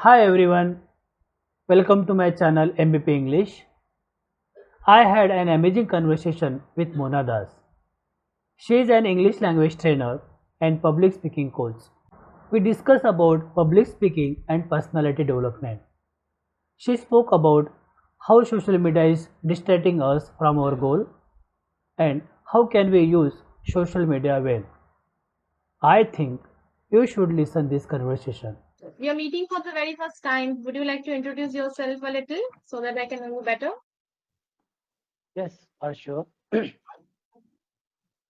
Hi everyone, welcome to my channel MVP English. I had an amazing conversation with Mona Das. She is an English language trainer and public speaking coach. We discussed about public speaking and personality development. She spoke about how social media is distracting us from our goal and how can we use social media well. I think you should listen this conversation. We are meeting for the very first time. Would you like to introduce yourself a little so that I can know you better? Yes, for sure.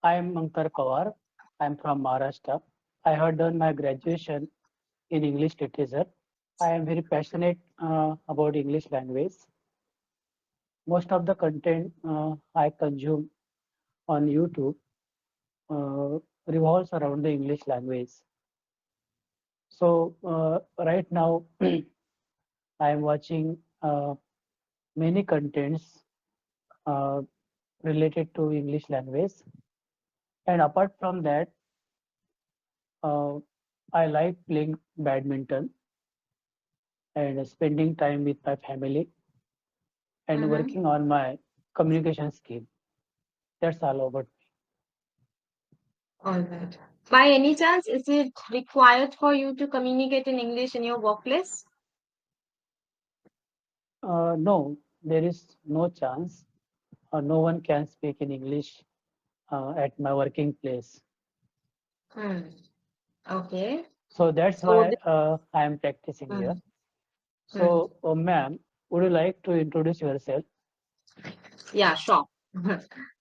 I am Ankar Pawar. I am from Maharashtra. I have done my graduation in English literature. I am very passionate about English language. Most of the content I consume on YouTube uh, revolves around the English language. So right now I am watching many contents uh, related to English language. And apart from that, uh, I like playing badminton and spending time with my family and Mm-hmm. working on my communication skill. That's all about. All right. By any chance, is it required for you to communicate in English in your workplace? No, there is no chance. No one can speak in English at my working place. Hmm. Okay. So that's So, why I am practicing here. hmm. Hmm. So, ma'am, would you like to introduce yourself? Yeah, sure.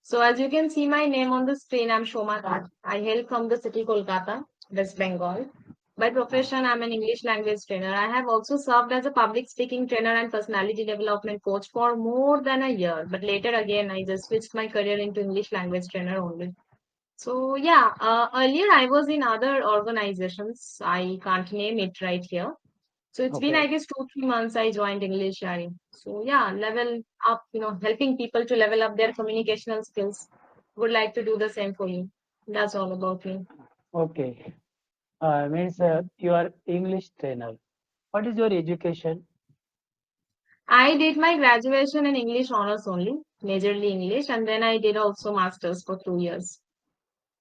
So, as you can see my name on the screen, I'm Shoma Khan. I hail from the city Kolkata, West Bengal. By profession, I'm an English language trainer. I have also served as a public speaking trainer and personality development coach for more than a year. But later again, I just switched my career into English language trainer only. So yeah, earlier I was in other organizations. I can't name it right here. So it's been, I Okay. guess, 2, 3 months I joined English sharing. So yeah, level up, helping people to level up their communicational skills. Would like to do the same for you. That's all about me. Okay. Means you are English trainer. What is your education? I did my graduation in English honors only, majorly English, and then I did also masters for 2 years.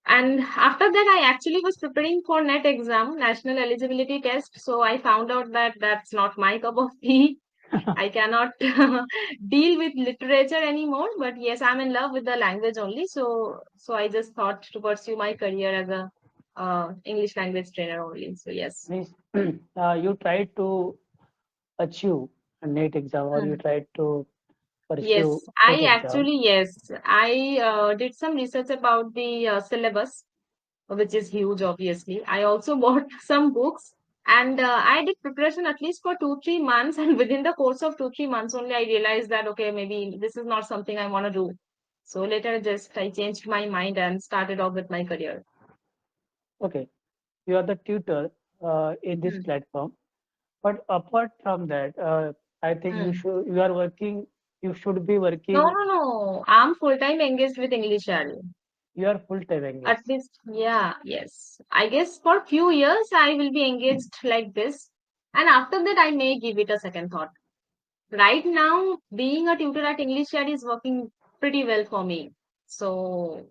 And after that, I actually was preparing for NET exam, national eligibility test. So I found out that that's not my cup of tea. I cannot deal with literature anymore. But yes, I'm in love with the language only. So I just thought to pursue my career as a English language trainer only. So yes. Means you tried to achieve a NET exam or you Hmm. tried to pursue Yes, NET I exam. actually, yes, I did some research about the syllabus, which is huge, obviously. I also bought some books and I did preparation at least for 2, 3 months. And within the course of 2, 3 months only, I realized that, okay, maybe this is not something I want to do. So later, just I changed my mind and started off with my career. Okay. You are the tutor in this Hmm. platform. But apart from that, I think Hmm. you are working, you should be No, working, no, no. I'm full time engaged with English Channel. you are full-time At engaged. least, yeah, yes. I guess for few years I will be engaged like this. And after that, I may give it a second thought. Right now, being a tutor at English Chat is working pretty well for me. So,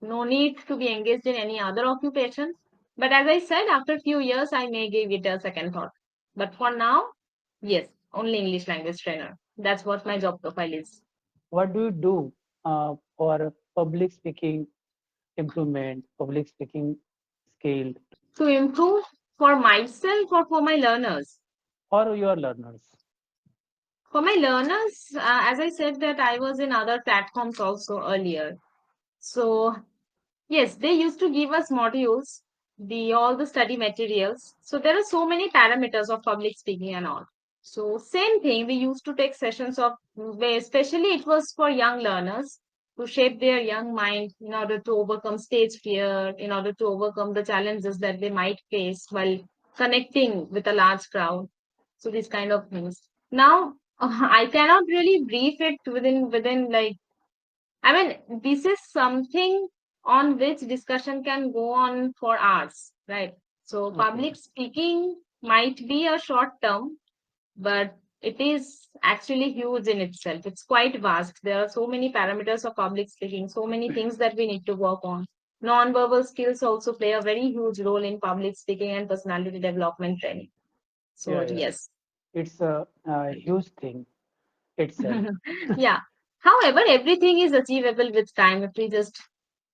no need to be engaged in any other occupation. But as I said, after few years, I may give it a second thought. But for now, yes, only English language trainer. That's what my job profile is. What do you do for public speaking improvement, public speaking skill To improve for myself or for my learners. for your learners? For my learners, as I said that I was in other platforms also earlier. So yes, they used to give us modules, the all the study materials. So there are so many parameters of public speaking and all. So same thing, we used to take sessions of where especially it was for young learners to shape their young mind in order to overcome stage fear, in order to overcome the challenges that they might face while connecting with a large crowd. So these kind of things. Now I cannot really brief it within like I mean, this is something on which discussion can go on for hours, right? So, Okay. public speaking might be a short term, but it is actually huge in itself. It's quite vast. There are so many parameters of public speaking, so many things that we need to work on. Non-verbal skills also play a very huge role in public speaking and personality development training. So, Yeah, yeah. yes. It's a huge thing itself. Yeah. However, everything is achievable with time if we just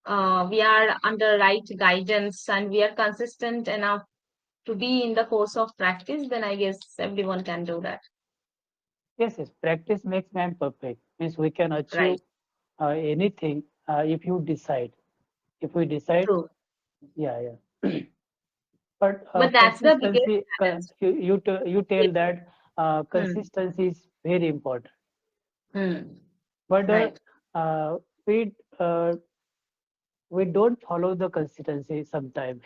we are under right guidance and we are consistent enough to be in the course of practice, then I guess everyone can do that. Yes, yes. Practice makes man perfect. Means we can achieve Right. anything if you decide. If we decide, True. yeah, yeah. But But that's the biggest consistency, challenge. you tell that Hmm. consistency is very important. Hmm. But Right. uh, we uh, we don't follow the consistency sometimes.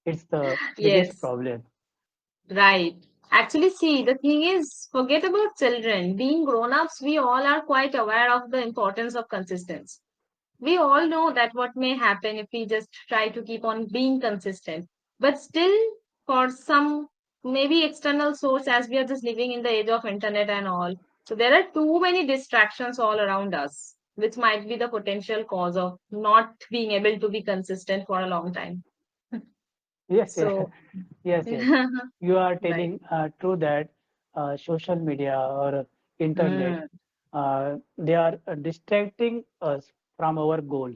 It's the biggest Yes. problem. Right. Actually, see, the thing is, forget about children. Being grown-ups, we all are quite aware of the importance of consistency. We all know that what may happen if we just try to keep on being consistent. But still, for some maybe external source, as we are just living in the age of internet and all, so there are too many distractions all around us, which might be the potential cause of not being able to be consistent for a long time. Yes, yes, So, yes, yes. You are right. telling true that social media or internet Mm, they are distracting us from our goal.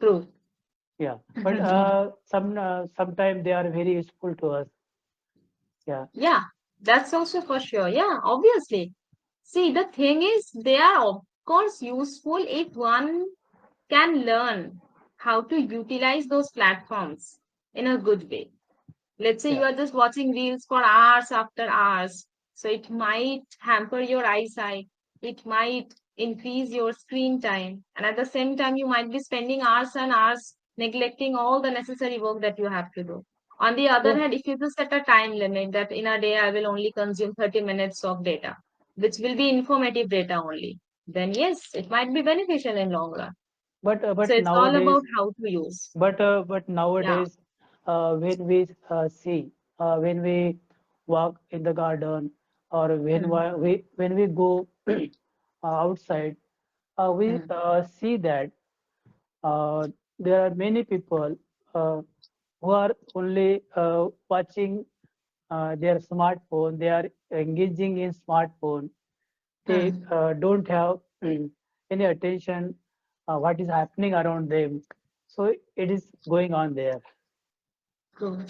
true. Yeah, but sometimes they are very useful to us. Yeah, Yeah, that's also for sure. Yeah, obviously. See, the thing is, they are of course useful if one can learn how to utilize those platforms in a good way. Let's say yeah. you are just watching reels for hours after hours. So it might hamper your eyesight. It might increase your screen time. And at the same time, you might be spending hours and hours neglecting all the necessary work that you have to do. On the other Yes, hand, if you just set a time limit that in a day I will only consume 30 minutes of data, which will be informative data only, then yes, it might be beneficial in long run. So but it's all about nowadays, how to use. but Yeah. nowadays, when we see when we walk in the garden or Hmm. when we go outside, we Hmm. see that uh, there are many people uh, who are only watching their smartphone. They are engaging in smartphone. They Hmm. don't have any attention what is happening around them. So it is going on there. True.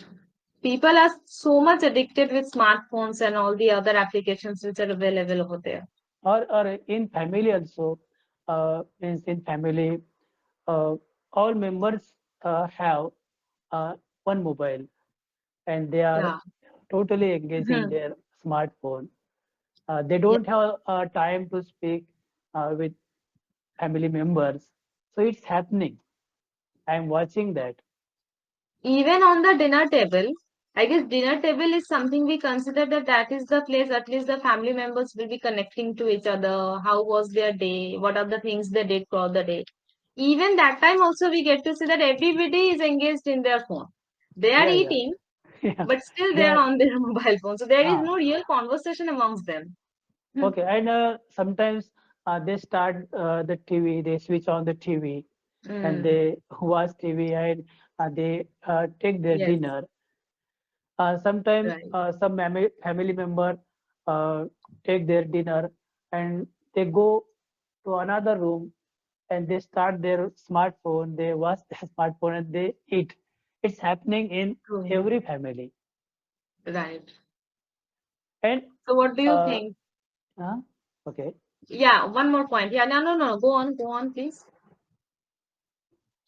People are so much addicted with smartphones and all the other applications which are available over there. Or in family also, means in family, uh, all members have uh, one mobile and they are Yeah. totally engaging Mhm. their smartphone. They Yeah. don't have time to speak with family members. So it's happening. I'm watching that. Even on the dinner table, I guess dinner table is something we consider that that is the place at least the family members will be connecting to each other. How was their day? What are the things they did for the day? Even that time also we get to see that everybody is engaged in their phone. They are Yeah, yeah, eating, yeah. but still They they are are on their mobile phone. So there is ah, no real conversation amongst them. okay. And sometimes they start the TV. They switch on the TV and Mm, they watch TV and they take their yes, dinner. Sometimes right. some family member uh, take their dinner and they go to another room and they start their smartphone, they watch their smartphone and they eat. It's happening in True. every family. Right. And So what do you uh, think? uh, okay, Yeah, one more point. Yeah, no, no, no. Go on, please.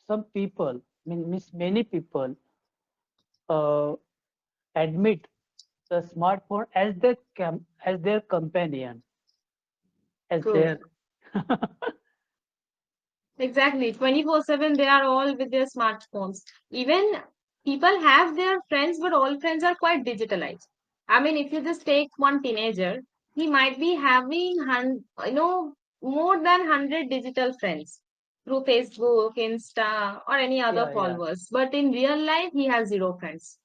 some people, means many people uh, admit the smartphone as as their companion, as True. their Exactly. 24/7, they are all with their smartphones. Even people have their friends, but all friends are quite digitalized. I mean, if you just take one teenager, he might be having, more than 100 digital friends through Facebook, Insta, or any other yeah, yeah. followers. But in real life, he has zero friends.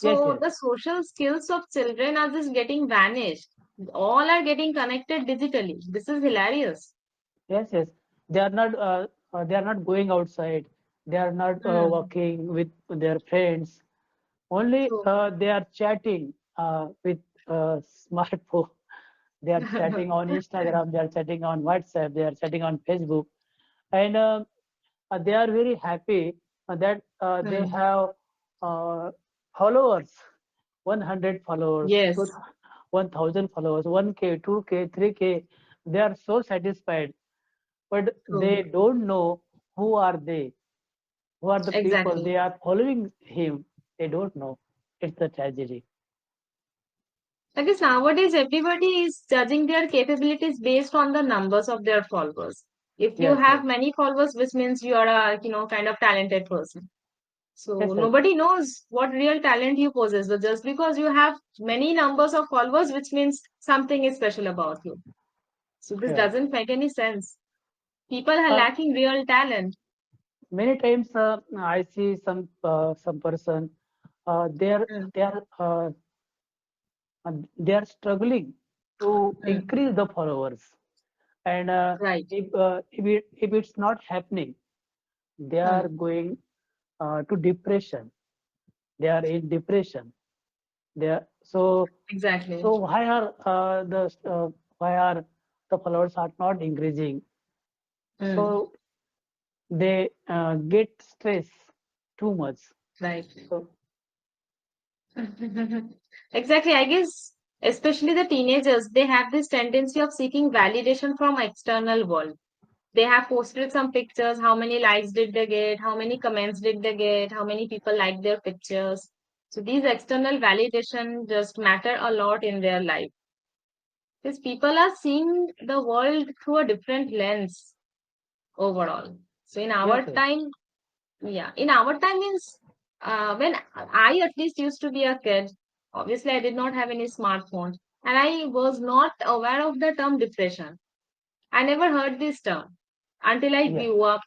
Yes, So yes, the social skills of children are just getting vanished. All are getting connected digitally. This is hilarious. yes, yes. They are not going outside. They are not Hmm. working with their friends. Only True. they are chatting with smartphone. They are chatting on Instagram. They are chatting on WhatsApp. They are chatting on Facebook, and they are very happy that they Hmm. have uh, followers, 100 followers, Yes. 1000 followers, 1K, 2K, 3K. They are so satisfied, but True. they don't know who are they, who are the people Exactly. they are following him. They don't know. It's a tragedy. I guess nowadays everybody is judging their capabilities based on the numbers of their followers. If you Yes, yes, have many followers, which means you are a kind of talented person. So yes, yes, nobody knows what real talent you possess. But just because you have many numbers of followers, which means something is special about you. So this yeah. doesn't make any sense. People are Uh, lacking real talent. Many times I see some person Mm, they are struggling to mm, increase the followers, and right. if it's not happening, they are Mm, going to depression. They are in depression. They are, exactly. so why are the followers are not increasing? Mm, So they get stress too much. right. So Exactly. I guess especially the teenagers, they have this tendency of seeking validation from external world. They have posted some pictures. How many likes did they get? How many comments did they get? How many people liked their pictures? So these external validation just matter a lot in their life. Because people are seeing the world through a different lens overall. So in yes, our yes, time, yeah, in our time means when I at least used to be a kid, obviously I did not have any smartphone and I was not aware of the term depression. I never heard this term until I yeah, grew up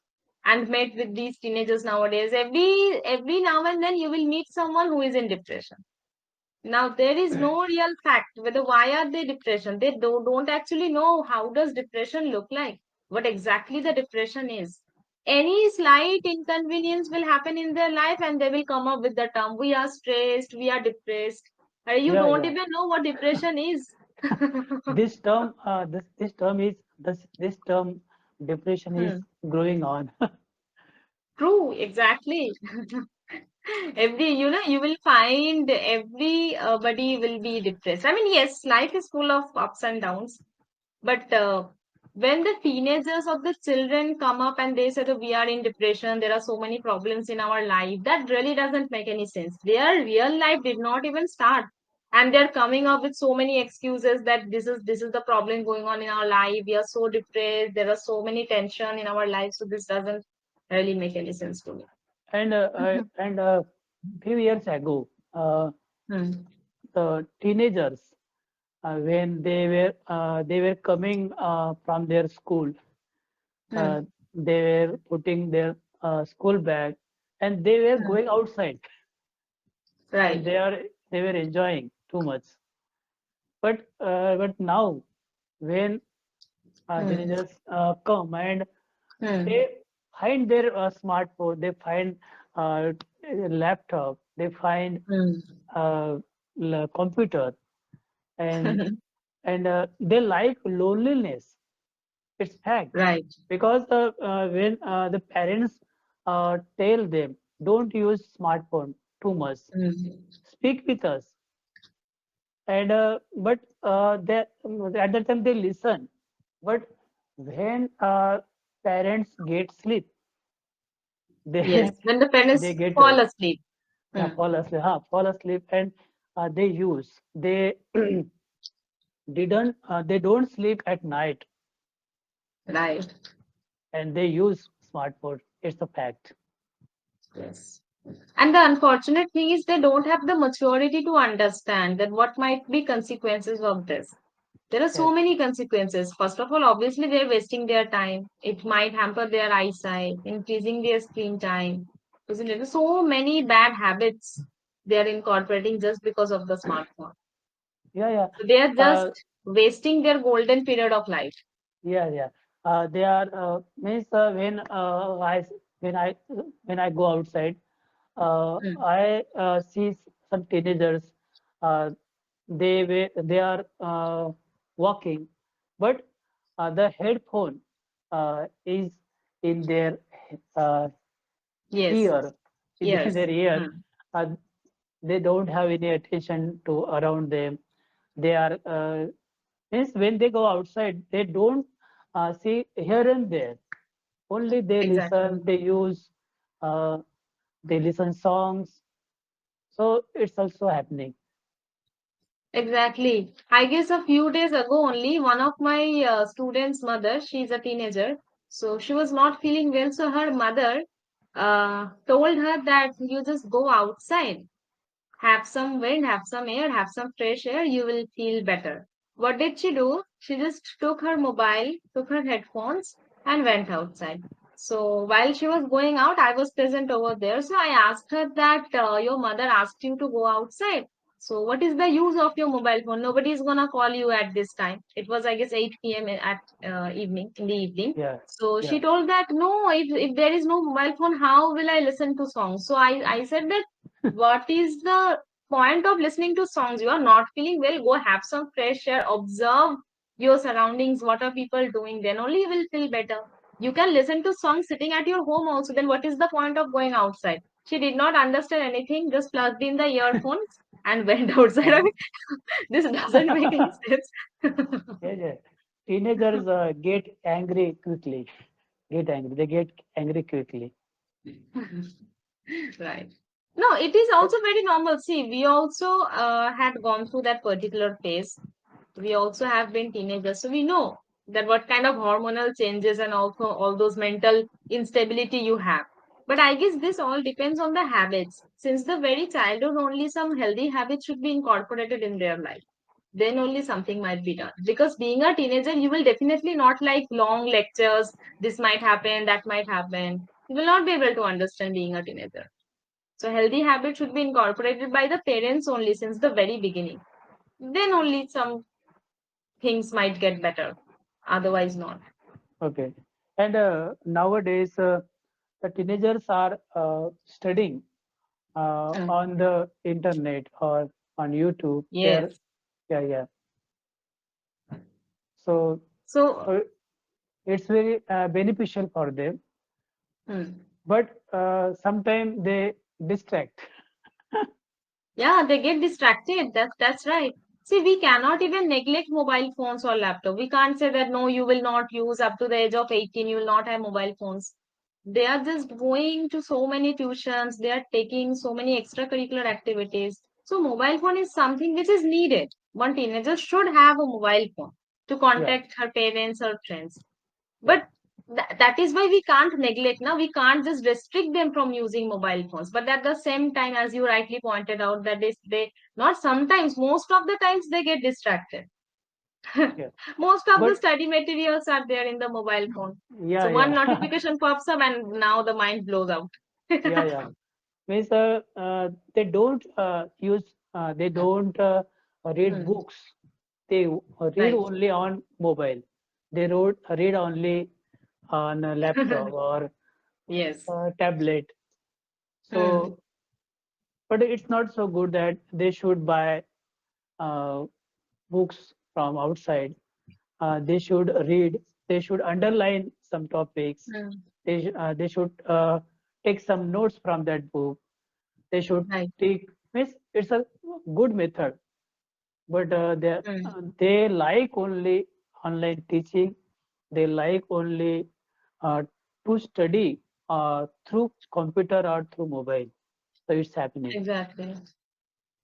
and met with these teenagers nowadays. Every now and then you will meet someone who is in depression. Now there is no real fact whether why are they depression. They don't actually know how does depression look like, what exactly the depression is. Any slight inconvenience will happen in their life and they will come up with the term we are stressed, we are depressed. You yeah, don't yeah. even know what depression is. This term depression is Hmm. growing on. True, exactly. You will find everybody will be depressed. I mean, yes, life is full of ups and downs, but when the teenagers or the children come up and they say that we are in depression, there are so many problems in our life, that really doesn't make any sense. Their real life did not even start, and they're coming up with so many excuses that this is the problem going on in our life. We are so depressed. There are so many tension in our life, so this doesn't really make any sense to me. And few years ago, Hmm. the teenagers when they were coming from their school, Hmm. uh, they were putting their school bag and they were Hmm. going outside and Right. they were enjoying too much. But now when Hmm. teenagers come and Hmm. they find their smartphone, they find uh, laptop, they find Hmm. uh, computer, and they like loneliness. It's fact Right. because when the parents tell them don't use smartphone too much, Hmm. speak with us, and but they at that time they listen, but when parents get sleep, Yes. they When the they parents get fall asleep. yeah, Hmm. fall asleep, and they use they they don't sleep at night, Right. and they use smartphone. It's a fact. Yes. And the unfortunate thing is they don't have the maturity to understand that what might be consequences of this. There are so Yes, many consequences. First of all, obviously they're wasting their time. It might hamper their eyesight, increasing their screen time. Isn't it? So many bad habits they are incorporating just because of the smartphone. Yeah, yeah. So they are just Uh, wasting their golden period of life. yeah, yeah. They are means when I go outside, Mm. I see some teenagers. Uh, they are walking, but the headphone is in their uh, Yes. ear, in Yes. their ear. Mm. Uh, they don't have any attention to around them. They are means when they go outside, they don't see here and there. Only they Exactly. listen, they use, uh, they listen songs. So it's also happening. Exactly. I guess a few days ago only, one of my students' mother, she's a teenager, so she was not feeling well. So her mother told her that you just go outside, have some wind, have some air, have some fresh air, you will feel better. What did she do? She just took her mobile, took her headphones, and went outside. So while she was going out, I was present over there. So I asked her that your mother asked you to go outside. So what is the use of your mobile phone? Nobody is gonna call you at this time. It was, I guess, 8 p.m. at evening in the evening. Yeah, So she yeah. told that no, if there is no mobile phone, how will I listen to songs? So I said that what is the point of listening to songs? You are not feeling well, go have some fresh air, observe your surroundings, what are people doing, then only you will feel better. You can listen to songs sitting at your home also, then what is the point of going outside? She did not understand anything, just plugged in the earphones and went outside. I And mean, this doesn't make any sense. yeah, yeah. Teenagers get angry quickly. Get angry. They get angry quickly. Right. No, it is also very normal. See, we also had gone through that particular phase. We also have been teenagers, so we know that what kind of hormonal changes and also all those mental instability you have. But I guess this all depends on the habits. Since the very childhood, only some healthy habits should be incorporated in their life. Then only something might be done. Because being a teenager, you will definitely not like long lectures. This might happen, that might happen. You will not be able to understand being a teenager. So healthy habits should be incorporated by the parents only since the very beginning. Then only some things might get better. Otherwise, not. Okay. And nowadays, the teenagers are studying Mm. on the internet or on YouTube. They're Yes. yeah, yeah. So, So, so it's very beneficial for them. mm, But sometimes they distract. yeah, they get distracted. That's right. See, we cannot even neglect mobile phones or laptop. We can't say that no, you will not use up to the age of 18, you will not have mobile phones. They are just going to so many tuitions, they are taking so many extracurricular activities. So, mobile phone is something which is needed. One teenager should have a mobile phone to Yeah, contact her parents or friends. yeah, But that is why we can't neglect. Now we can't just restrict them from using mobile phones, but at the same time, as you rightly pointed out, that is they not sometimes, most of the times they get distracted. yeah. Most of the But study materials are there in the mobile phone. yeah, So one yeah, notification pops up and now the mind blows out. yeah, yeah. Means they don't they don't read Hmm. books. They read Right. only on mobile. They read only on a laptop or Yes. tablet. Hmm. So, but it's not so good that they should buy uh, books from outside. They should read. They should underline some topics. Hmm. They should take some notes from that book. They should Right. take. Means it's a good method, but Hmm. they like only online teaching. They like only uh, to study through computer or through mobile. So it's happening. Exactly.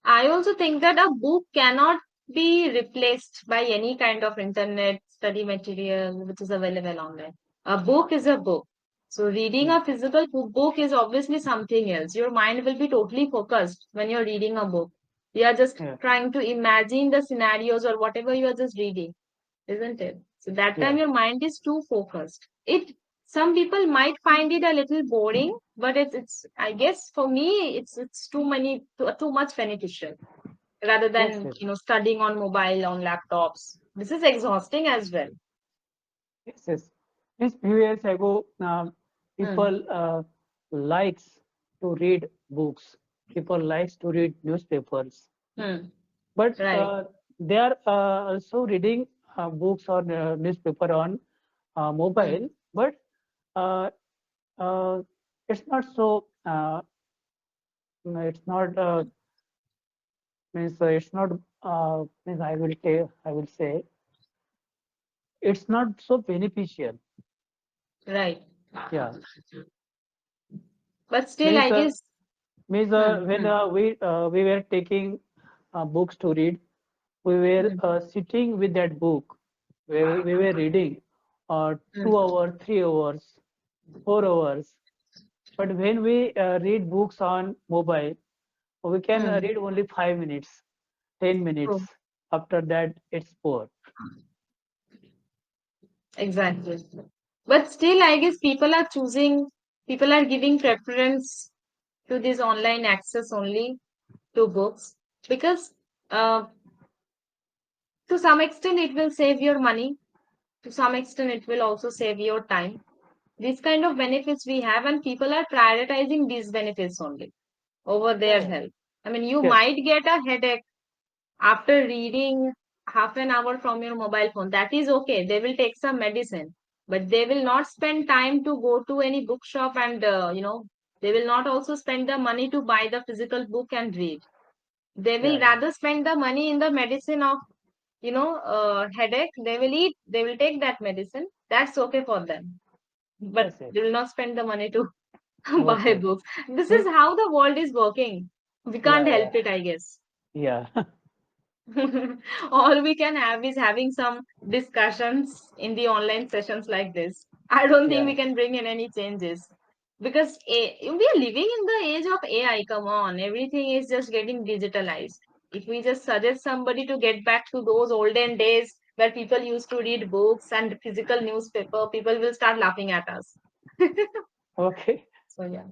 I also think that a book cannot be replaced by any kind of internet study material which is available online. A book is a book. So reading Hmm. a physical book is obviously something else. Your mind will be totally focused when you're reading a book. You are just Yeah, trying to imagine the scenarios or whatever you are just reading, isn't it? So that yeah, time your mind is too focused. It Some people might find it a little boring, but it's I guess for me it's too much beneficial rather Yes, than yes, studying on mobile on laptops. This is exhausting as well. yes, yes. Means few years ago, Hmm. people likes to read books. People likes to read newspapers, Hmm. but Right. they are also reading books or newspaper on Hmm. mobile. But uh, uh, it's not so. It's not means it's not means I will say it's not so beneficial. Right. Yeah, But still, means I guess. when Hmm. we were taking books to read, we were Hmm. sitting with that book. We were reading Hmm. 2 hours, 3 hours, 4 hours. But when we read books on mobile, we can Hmm. read only 5 minutes, 10 minutes. True. After that, it's poor. Exactly. But still, I guess people are giving preference to this online access only to books because uh, to some extent it will save your money. To some extent, it will also save your time. These kind of benefits we have, and people are prioritizing these benefits only over their Oh, health. I mean, you yes, might get a headache after reading half an hour from your mobile phone. That is okay. They will take some medicine, but they will not spend time to go to any bookshop and, they will not also spend the money to buy the physical book and read. They yeah, will yeah, rather spend the money in the medicine of, headache. They will take that medicine. That's okay for them. But yes, yes. they will not spend the money to buy Okay. books. This is Means, how the world is working. We can't yeah, help yeah, it, I guess. yeah, All we can have is having some discussions in the online sessions like this. I don't think yeah. we can bring in any changes because we are living in the age of AI. Come on, everything is just getting digitalized. If we just suggest somebody to get back to those olden days where people used to read books and physical newspaper, people will start laughing at us. Okay. So, yeah.